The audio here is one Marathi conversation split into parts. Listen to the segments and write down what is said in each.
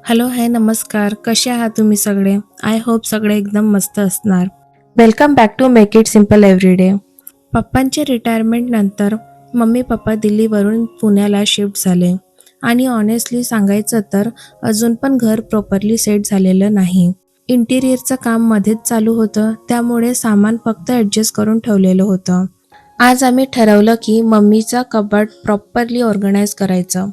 हॅलो, हाय, नमस्कार. कसे आहात तुम्ही सगळे? आय होप सगळे एकदम मस्त असणार. Welcome back to make it simple everyday. पप्पांच्या रिटायरमेंटनंतर मम्मी-पप्पा दिल्लीवरून पुण्याला शिफ्ट झाले आणि ऑनेस्टली सांगायचं तर अजून पण घर प्रॉपरली सेट झालेलं नाही. इंटिरियरचं काम मध्येच चालू होतं, त्यामुळे सामान फक्त ॲडजस्ट करून ठेवलेलं होतं. आज आम्ही ठरवलं की मम्मीचा कबर्ड प्रॉपरली ऑर्गनाइज करायचं,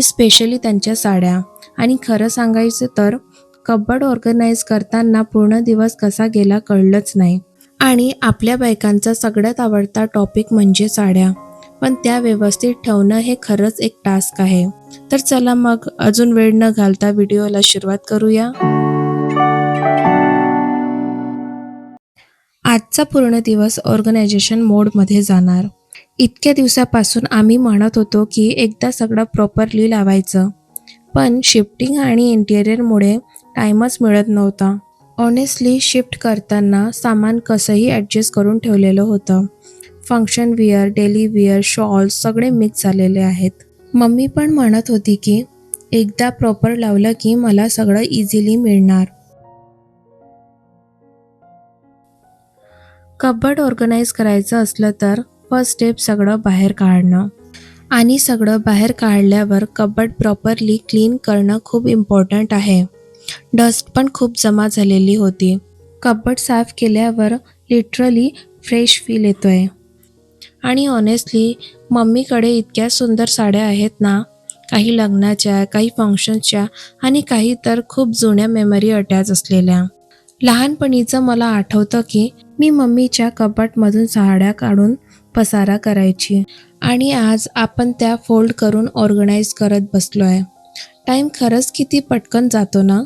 स्पेशली त्यांच्या साड्या. आणि खरं सांगायचं तर कबर्ड ऑर्गनाइज करताना पूर्ण दिवस कसा गेला कळलंच नाही. आणि आपल्या बायकांचा सगळ्यात आवडता टॉपिक म्हणजे साड्या, पण त्या व्यवस्थित ठेवणं हे खरंच एक टास्क आहे. तर चला मग अजून वेळ न घालता व्हिडिओला सुरुवात करूया. आजचा पूर्ण दिवस ऑर्गनायझेशन मोडमध्ये जाणार. इतक्या दिवसापासून आम्ही म्हणत होतो की एकदा सगळं प्रॉपरली लावायचं, पण शिफ्टिंग आणि इंटिरियरमुळे टाईमच मिळत नव्हता. ऑनेस्टली शिफ्ट करताना सामान कसंही ॲडजस्ट करून ठेवलेलं होतं. Function wear, daily wear, shawls सगळे मिक्स झालेले आहेत. मम्मी पण म्हणत होती की एकदा प्रॉपर लावलं की मला सगळं इझिली मिळणार. कबर्ड ऑर्गनाइज करायचं असलं तर फर्स्ट स्टेप सगळं बाहेर काढणं. आणि सगळं बाहेर काढल्यावर कबर्ड प्रॉपरली क्लीन करणं खूप इम्पॉर्टंट आहे. डस्ट पण खूप जमा झालेली होती. कबर्ड साफ केल्यावर लिटरली फ्रेश फील येतोय. आणि ऑनेस्टली मम्मीकडे इतक्या सुंदर साड्या आहेत ना, काही लग्नाच्या, काही फंक्शन्सच्या आणि काही तर खूप जुन्या मेमरी अटॅच असलेल्या. लहानपणीचं मला आठवतं की मी मम्मीच्या कपाटमधून साड्या काढून पसारा करायची आणि आज आपण त्या फोल्ड करून ऑर्गनाइज करत बसलोय. टाईम खरंच किती पटकन जातो ना.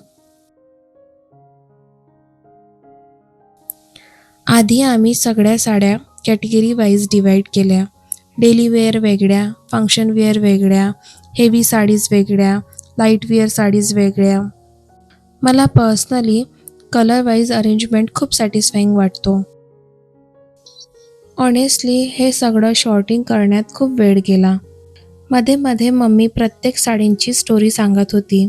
आधी आम्ही सगळ्या साड्या कॅटेगरी वाईज डिवाईड केल्या. डेली वेअर वेगळ्या, फंक्शन वेअर वेगळ्या, हेवी साडीज वेगळ्या, लाईट वेअर साडीज वेगळ्या. मला पर्सनली कलर वाईज अरेंजमेंट खूप सॅटिस्फाईंग वाटतो. ऑनेस्टली हे सगळं शॉर्टिंग करण्यात खूप वेळ गेला. मध्ये मध्ये मम्मी प्रत्येक साडींची स्टोरी सांगत होती.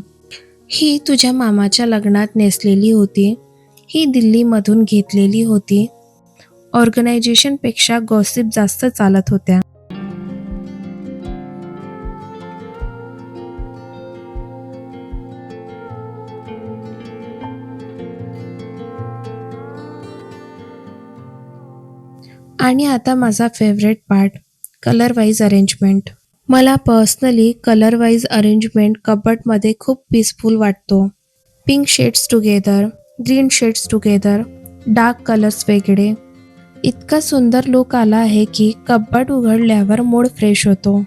ही तुझ्या मामाच्या लग्नात नेसलेली होती, ही दिल्लीमधून घेतलेली होती. ऑर्गनायझेशनपेक्षा गॉसिप जास्त चालत होत्या. आणि आता माझा favourite part, colour wise arrangement. मला पर्सनली कलर वाईज अरेंजमेंट कबर्डमध्ये खूप पीसफुल वाटतो. Pink shades together, green shades together, dark colours वेगळे. इतका सुंदर लुक आला आहे की कबर्ड उघडल्यावर मूड फ्रेश होतो.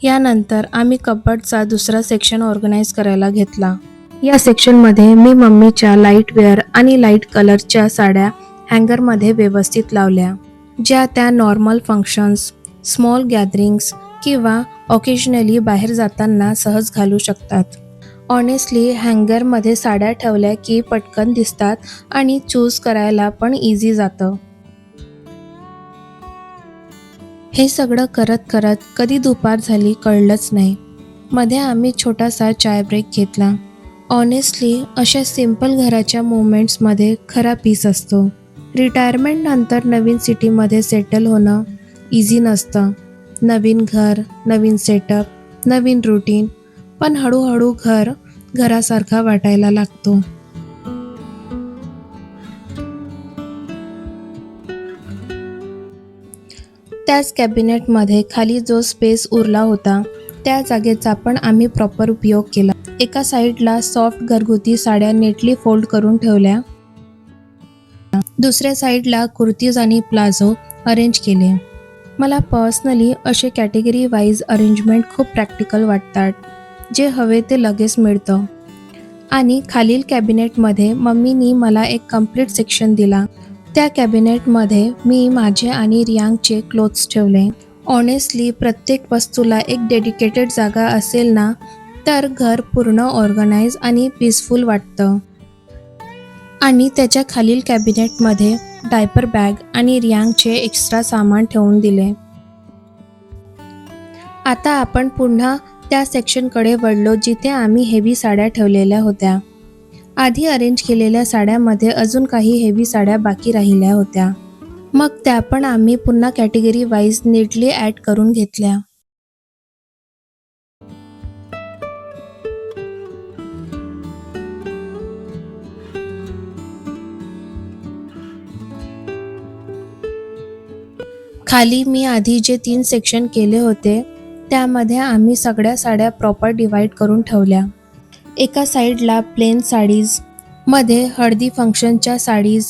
यानंतर आम्ही कबर्डचा दुसरा सेक्शन ऑर्गनाइज करायला घेतला. या सेक्शनमध्ये मी मम्मीच्या लाईट वेअर आणि लाईट कलरच्या साड्या हँगरमध्ये व्यवस्थित लावल्या, ज्या त्या नॉर्मल फंक्शन्स, स्मॉल गॅदरिंग्स किंवा ऑकेजनली बाहेर जाताना सहज घालू शकतात. ऑनेस्टली हँगरमध्ये साड्या ठेवल्या की पटकन दिसतात आणि चूज करायला पण इझी जातं. हे सगळं करत करत कधी दुपार झाली कळलंच नाही. मध्ये आम्ही छोटासा चाय ब्रेक घेतला. ऑनेस्टली अशा सिम्पल घराच्या मोमेंट्समध्ये खरा पीस असतो. रिटायरमेंटनंतर नवीन सिटीमध्ये सेटल होणं इझी नसतं. नवीन घर, नवीन सेटअप, नवीन रुटीन, पण हळूहळू घर घरासारखा वाटायला लागतो. त्याच कॅबिनेटमध्ये खाली जो स्पेस उरला होता त्या जागेचा पण आम्ही प्रॉपर उपयोग केला. एका साईडला सॉफ्ट घरगुती साड्या नेटली फोल्ड करून ठेवल्या. दुसऱ्या साईडला कुर्तीज आणि प्लाझो अरेंज केले. मला पर्सनली असे कॅटेगरी वाईज अरेंजमेंट खूप प्रॅक्टिकल वाटतात. जे हवे ते लगेच मिळतं. आणि खालील कॅबिनेटमध्ये मम्मीनी मला एक कम्प्लीट सेक्शन दिला. त्या कॅबिनेटमध्ये मी माझे आणि रियांगचे क्लोथ्स ठेवले. ऑनेस्टली प्रत्येक वस्तूला एक डेडिकेटेड जागा असेल ना, तर घर पूर्ण ऑर्गनाइज आणि पीसफुल वाटतं. आणि त्याच्या खालील कॅबिनेटमध्ये डायपर बॅग आणि रियांगचे एक्स्ट्रा सामान ठेवून दिले. आता आपण पुन्हा त्या सेक्शनकडे वळलो जिथे आम्ही हेवी साड्या ठेवलेल्या होत्या. आधी अरेंज केलेल्या साड्यामध्ये अजून काही हेवी साड्या बाकी राहिल्या होत्या. मग त्या पण आम्ही पुन्हा कॅटेगरी वाईज नीटली ॲड करून घेतल्या. खाली मी आधी जे 3 सेक्शन केले होते त्यामध्ये आम्ही सगळ्या साड्या प्रॉपर डिवाइड करून ठेवल्या. एका साईडला प्लेन साडीज, मध्ये हळदी फंक्शनच्या साडीज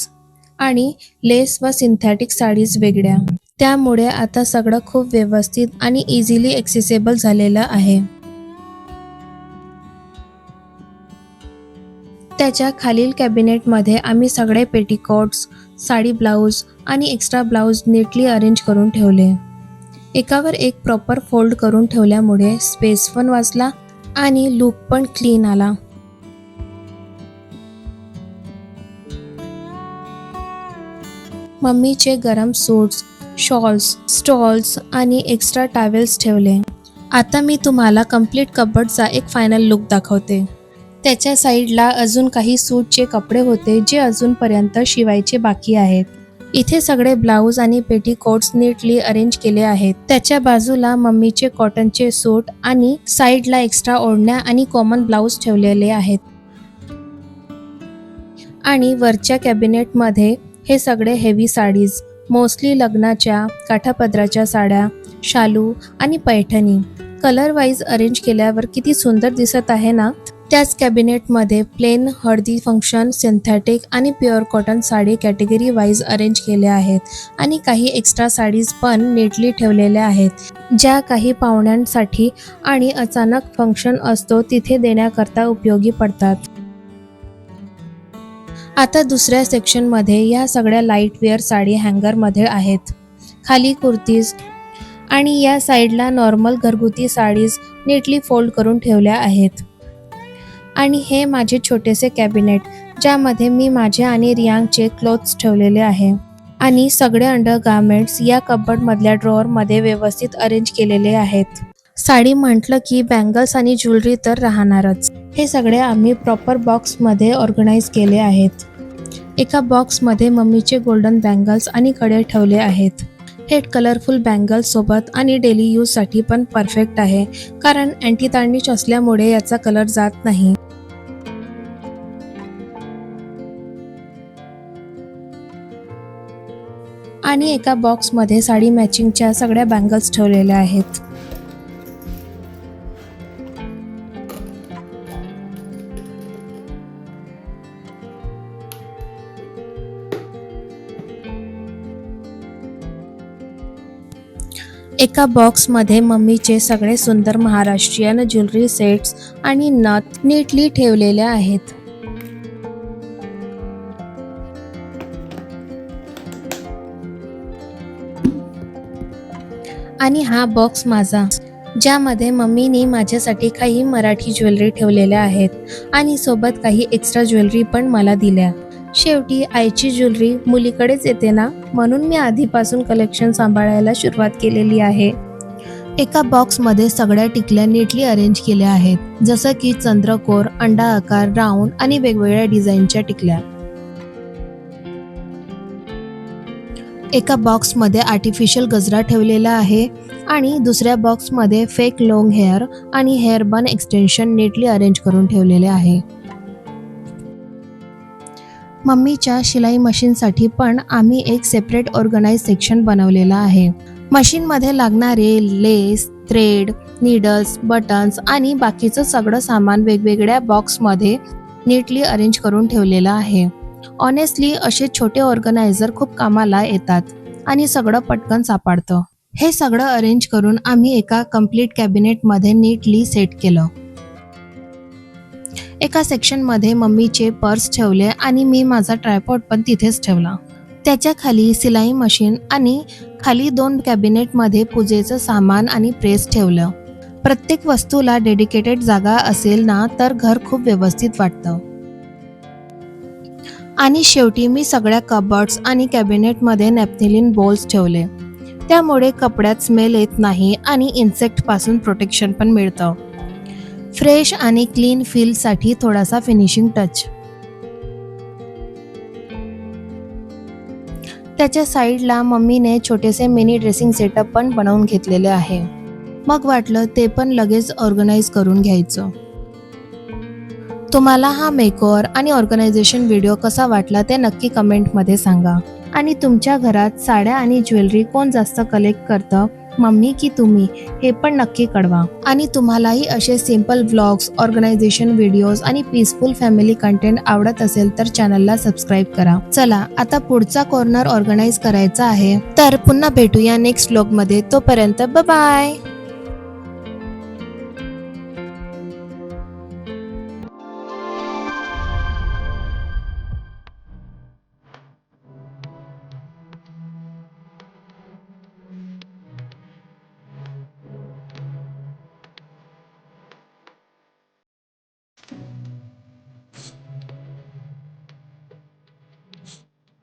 आणि लेस व सिंथेटिक साडीज वेगळ्या. त्यामुळे आता सगळं खूप व्यवस्थित आणि इझिली ॲक्सेसिबल झालेलं आहे. त्याच्या खालील कॅबिनेटमध्ये आम्ही सगळे पेटीकोट्स, साडी ब्लाऊज आणि एक्स्ट्रा ब्लाऊज नीटली अरेंज करून ठेवले. एकावर एक प्रॉपर फोल्ड करून ठेवल्यामुळे स्पेस पण वाचला आणि लुक पण क्लीन आला. मम्मीचे गरम सूट्स, शॉल्स, स्टॉल्स आणि एक्स्ट्रा टॉवेल्स ठेवले. आता मी तुम्हाला कंप्लीट कबर्डचा एक फायनल लुक दाखवते. त्याच्या साईडला अजून काही सूटचे कपडे होते जे अजूनपर्यंत शिवायचे बाकी आहेत. इथे सगळे ब्लाऊज आणि पेटीकोट्स नीटली अरेंज केले आहेत. त्याच्या बाजूला मम्मीचे कॉटनचे सूट आणि साईडला एक्स्ट्रा ओढण्या आणि कॉमन ब्लाऊज ठेवलेले आहेत. आणि वरच्या कॅबिनेटमध्ये हे सगळे हेवी साडीज, मोस्टली लग्नाच्या, काठापदराच्या साड्या, शालू आणि पैठणी कलर वाईज अरेंज केल्यावर किती सुंदर दिसत आहे ना. त्याच कॅबिनेटमध्ये प्लेन, हळदी फंक्शन, सिंथेटिक आणि pure cotton sari category wise arrange केल्या आहेत आणि काही एक्स्ट्रा साडीज पण नीटली ठेवलेल्या आहेत, ज्या काही पाहुण्यांसाठी आणि अचानक फंक्शन असतो तिथे देण्याकरता उपयोगी पडतात. आता दुसऱ्या सेक्शनमध्ये या सगळ्या लाईटवेअर साडी हँगरमध्ये आहेत. खाली कुर्तीज आणि या साईडला नॉर्मल घरगुती साडीज नीटली फोल्ड करून ठेवल्या आहेत. आणि हे माझे छोटेसे कॅबिनेट ज्यामध्ये मी माझे आणि रियांगचे क्लोथ्स ठेवलेले आहे आणि सगळे अंडरगार्मेंट्स या कबर्डमधल्या ड्रॉअरमध्ये व्यवस्थित अरेंज केलेले आहेत. साडी म्हटलं की बँगल्स आणि ज्वेलरी तर राहणारच. हे सगळे आम्ही प्रॉपर बॉक्समध्ये ऑर्गनाइज केले आहेत. एका बॉक्समध्ये मम्मीचे गोल्डन बँगल्स आणि कडे ठेवले आहेत. हे कलरफुल बँगल्स सोबत आणि डेली यूजसाठी पण परफेक्ट आहे, कारण अँटी तार्निश असल्यामुळे याचा कलर जात नाही. आणि एका बॉक्समध्ये साडी मॅचिंगच्या सगळ्या बँगल्स ठेवलेल्या आहेत. एका बॉक्समध्ये मम्मीचे सगळे सुंदर महाराष्ट्रीयन ज्वेलरी सेट्स आणि नथ नीटली ठेवलेल्या आहेत. आणि हा बॉक्स माझा, ज्यामध्ये मम्मीने माझ्यासाठी काही मराठी ज्वेलरी ठेवलेल्या आहेत आणि सोबत काही एक्स्ट्रा ज्वेलरी पण मला दिल्या. शेवटी आईची ज्वेलरी मुलीकडेच येते ना, म्हणून मी आधीपासून कलेक्शन सांभाळायला सुरुवात केलेली आहे. एका बॉक्समध्ये सगळ्या टिकल्या नीटली अरेंज केल्या आहेत, जसं की चंद्रकोर, अंडा आकार, राऊंड आणि वेगवेगळ्या डिझाईनच्या टिकल्या. एका बॉक्समध्ये आर्टिफिशियल गजरा ठेवलेला आहे आणि दुसऱ्या बॉक्समध्ये फेक लॉंग हेअर आणि हेअर बन एक्सटेन्शन नीटली अरेंज करून ठेवलेले आहे. मम्मीच्या शिलाई मशीनसाठी पण आम्ही एक सेपरेट ऑर्गनाइज सेक्शन बनवलेला आहे. मशीनमध्ये लागणारे लेस, थ्रेड, नीडल्स, बटन्स आणि बाकीचं सगळं सामान वेगवेगळ्या बॉक्समध्ये नीटली अरेंज करून ठेवलेलं आहे. ऑनेस्टली असे छोटे ऑर्गनायझर खूप कामाला येतात आणि सगळं पटकन सापडतं. हे सगळं अरेंज करून आम्ही एका कम्प्लीट कॅबिनेटमध्ये नीटली सेट केलं. एका सेक्शनमध्ये मम्मीचे पर्स ठेवले आणि मी माझा ट्रायपॉड पण तिथेच ठेवला. त्याच्या खाली सिलाई मशीन आणि खाली 2 कॅबिनेटमध्ये पूजेचं सामान आणि प्रेस ठेवलं. प्रत्येक वस्तूला डेडिकेटेड जागा असेल ना तर घर खूप व्यवस्थित वाटतं. आणि शेवटी मी सगळ्या कबर्ड्स आणि कॅबिनेटमध्ये नॅपथेलिन बोल्स ठेवले. त्यामुळे कपड्यात स्मेल येत नाही आणि इन्सेक्ट पासून प्रोटेक्शन पण मिळतं. फ्रेश आणि क्लीन फीलसाठी थोडासा फिनिशिंग टच. त्याच्या साईडला मम्मीने छोटेसे मिनी ड्रेसिंग सेटअप पण बनवून घेतलेले आहे. मग वाटलं ते पण लगेच ऑर्गनाईज करून घ्यायचं. तुम्हाला हा मेकओव्हर आणि ऑर्गनायझेशन व्हिडिओ कसा वाटला ते नक्की कमेंटमध्ये सांगा. आणि तुमच्या घरात साड्या आणि ज्वेलरी कोण जास्त कलेक्ट करतं, मम्मी की तुम्ही, हे पण नक्की कळवा. आणि तुम्हालाही असे सिम्पल व्लॉग्स, ऑर्गनायझेशन व्हिडिओज आणि पीसफुल फॅमिली कंटेंट आवडत असेल तर चॅनलला सबस्क्राईब करा. चला आता पुढचा कॉर्नर ऑर्गनाईज करायचा आहे, तर पुन्हा भेटूया नेक्स्ट व्लॉगमध्ये. तोपर्यंत बाय बाय.